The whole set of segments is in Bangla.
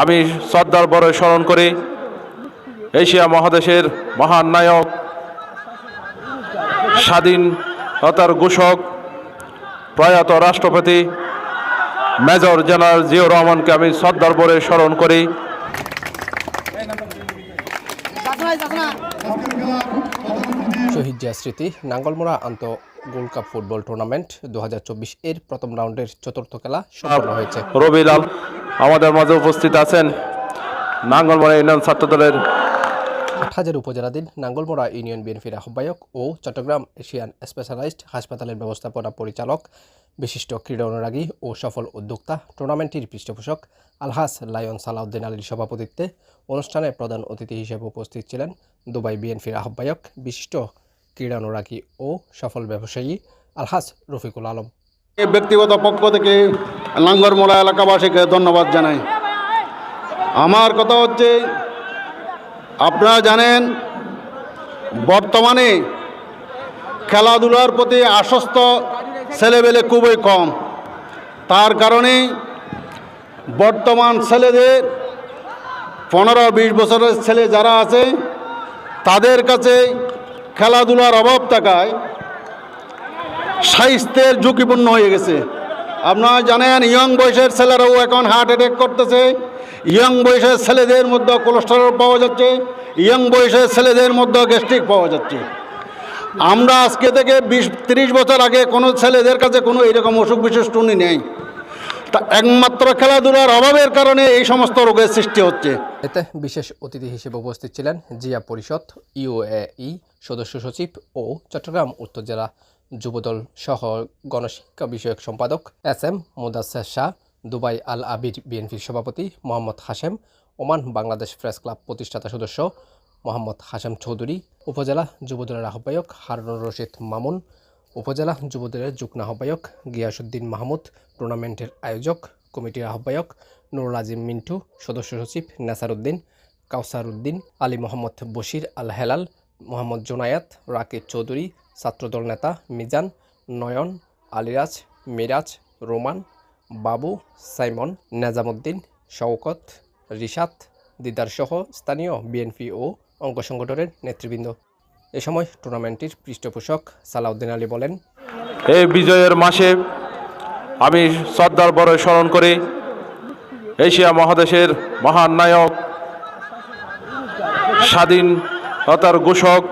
আমি শ্রদ্ধার বরে স্মরণ করি এশিয়া মহাদেশের মহান নায়ক, স্বাধীনতার ঘোষক, প্রয়াত রাষ্ট্রপতি মেজর জেনারেল জিয়াউর রহমানকে আমি শ্রদ্ধার বরে স্মরণ করি। শহীদ জিয়া স্মৃতি নাঙ্গলমোড়া আন্ত গোল্ড কাপ ফুটবল টুর্নামেন্ট 2024 এর প্রথম রাউন্ডের চতুর্থ খেলা সম্পন্ন হয়েছে। রবিলাল আমাদের মাঝে উপস্থিত আছেন, নাঙ্গলমোড়া ইউনিয়ন ছাত্র দলের হাটহাজারী উপজেলাধীন নাঙ্গলমোড়া ইউনিয়ন বিএনপির আহ্বায়ক ও চট্টগ্রাম এশিয়ান স্পেশালাইজড হাসপাতালের ব্যবস্থাপনা পরিচালক, বিশিষ্ট ক্রীড়া অনুরাগী ও সফল উদ্যোক্তা, টুর্নামেন্টটির পৃষ্ঠপোষক আলহাজ লায়ন সালাউদ্দিন আলীর সভাপতিত্বে অনুষ্ঠানে প্রধান অতিথি হিসেবে উপস্থিত ছিলেন দুবাই বিএনপির আহ্বায়ক, বিশিষ্ট ক্রীড়া অনুরাগী ও সফল ব্যবসায়ী আলহাজ রফিকুল আলম। ব্যক্তিগত পক্ষ থেকে নাঙ্গলমোড়া এলাকাবাসীকে ধন্যবাদ জানাই। আমার কথা হচ্ছে, আপনারা জানেন বর্তমানে খেলাধুলার প্রতি আসক্ত ছেলেবেলে খুবই কম। তার কারণে বর্তমান ছেলেদের 15-20 বছরের ছেলে যারা আছে তাদের কাছে খেলাধুলার অভাব থাকায় স্বাস্থ্যের ঝুঁকিপূর্ণ হয়ে গেছে। আপনারা জানেন ইয়ং বয়সের ছেলেরাও এখন হার্ট অ্যাটাক করতেছে, ইয়ং বয়সের ছেলেদের মধ্যে কোলেস্টেরল পাওয়া যাচ্ছে, ইয়ং বয়সের ছেলেদের মধ্যে গ্যাস্ট্রিক পাওয়া যাচ্ছে। আমরা আজকে থেকে 20-30 বছর আগে কোনো ছেলেদের কাছে কোনো এরকম অসুখ বিশেষ টুনি নেই। তা একমাত্র খেলাধুলার অভাবের কারণে এই সমস্ত রোগের সৃষ্টি হচ্ছে। এতে বিশেষ অতিথি হিসেবে উপস্থিত ছিলেন জিয়া পরিষদ ইউএই সদস্য সচিব ও চট্টগ্রাম উত্তর জেলা যুবদল সহ গণশিক্ষা বিষয়ক সম্পাদক SM মুদাসের শাহ, দুবাই আল আবির বিএনপির সভাপতি Mohammad Hashem, Oman Bangladesh press club প্রতিষ্ঠাতা সদস্য মোহাম্মদ হাশেম চৌধুরী, উপজেলা যুবদলের আহ্বায়ক হারুনুর রশিদ মামুন, উপজেলা যুবদলের যুগ্ম আহ্বায়ক গিয়াসউদ্দিন মাহমুদ, টুর্নামেন্টের আয়োজক কমিটির আহ্বায়ক নুরুল আজিম মিন্টু, সদস্য সচিব নেসার উদ্দিন, কাউসার উদ্দিন, আলী মোহাম্মদ বশির আল হেলাল, মোহাম্মদ জোনায়াত, রাকিব চৌধুরী, ছাত্রদল নেতা মিজান, নয়ন, আলিরাজ, মিরাজ, রোমান, বাবু, সাইমন, নেজামুদ্দিন, শওকত, রিশাদ, দিদার সহ স্থানীয় বিএনপি ও অঙ্গ সংগঠনের নেতৃবৃন্দ। এ সময় টুর্নামেন্টটির পৃষ্ঠপোষক সালাউদ্দিন আলী বলেন, এই বিজয়ের মাসে আমি শ্রদ্ধার বরে স্মরণ করি এশিয়া মহাদেশের মহান নায়ক, স্বাধীনতার ঘোষক,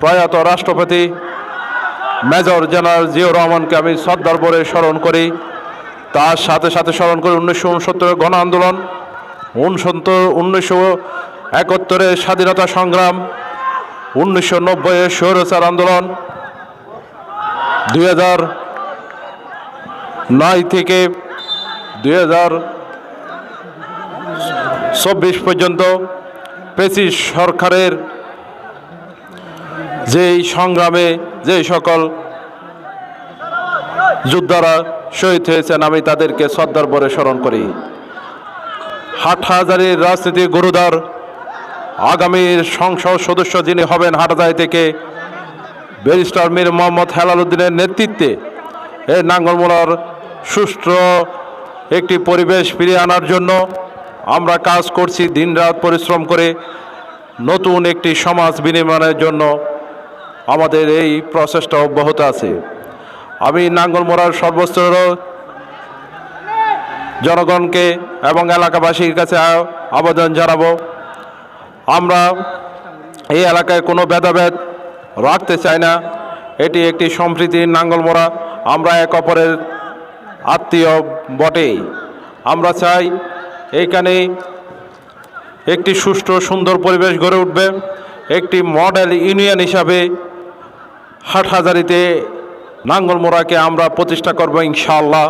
প্রয়াত রাষ্ট্রপতি মেজর জেনারেল জিয়াউর রহমানকে আমি শ্রদ্ধার বরে স্মরণ করি। তার সাথে সাথে স্মরণ করি 1969 গণ আন্দোলন, 1971 স্বাধীনতা সংগ্রাম, 1990 স্বৈরাচার আন্দোলন, 2009 থেকে 2024 পর্যন্ত পেসিস সরকারের যেই সংগ্রামে যে সকল যোদ্ধারা শহীদ হয়েছেন আমি তাদেরকে শ্রদ্ধার বরে স্মরণ করি। হাটহাজারীর রাজনীতি গুরুদার আগামীর সংসদ সদস্য যিনি হবেন হাটহাজারী থেকে ব্যারিস্টার মীর মোহাম্মদ হেলাল উদ্দিনের নেতৃত্বে এই নাঙ্গলমোড়ার সুষ্ঠু একটি পরিবেশ ফিরিয়ে আনার জন্য আমরা কাজ করছি, দিনরাত পরিশ্রম করে নতুন একটি সমাজ বিনির্মাণের জন্য আমাদের এই প্রচেষ্টা অব্যাহত আছে। আমি নাঙ্গলমোড়ার সর্বস্তরের জনগণকে এবং এলাকাবাসীর কাছে আবেদন জানাবো, আমরা এই এলাকায় কোনো ভেদাভেদ রাখতে চাই না। এটি একটি সম্প্রীতির নাঙ্গলমোড়া, আমরা এক অপরের আত্মীয় বটেই। আমরা চাই এইখানে একটি সুষ্ঠু সুন্দর পরিবেশ গড়ে উঠবে। একটি মডেল ইউনিয়ন হিসাবে হাটহাজারীতে নাঙ্গলমোড়াকে আমরা প্রতিষ্ঠা করব ইনশাআল্লাহ।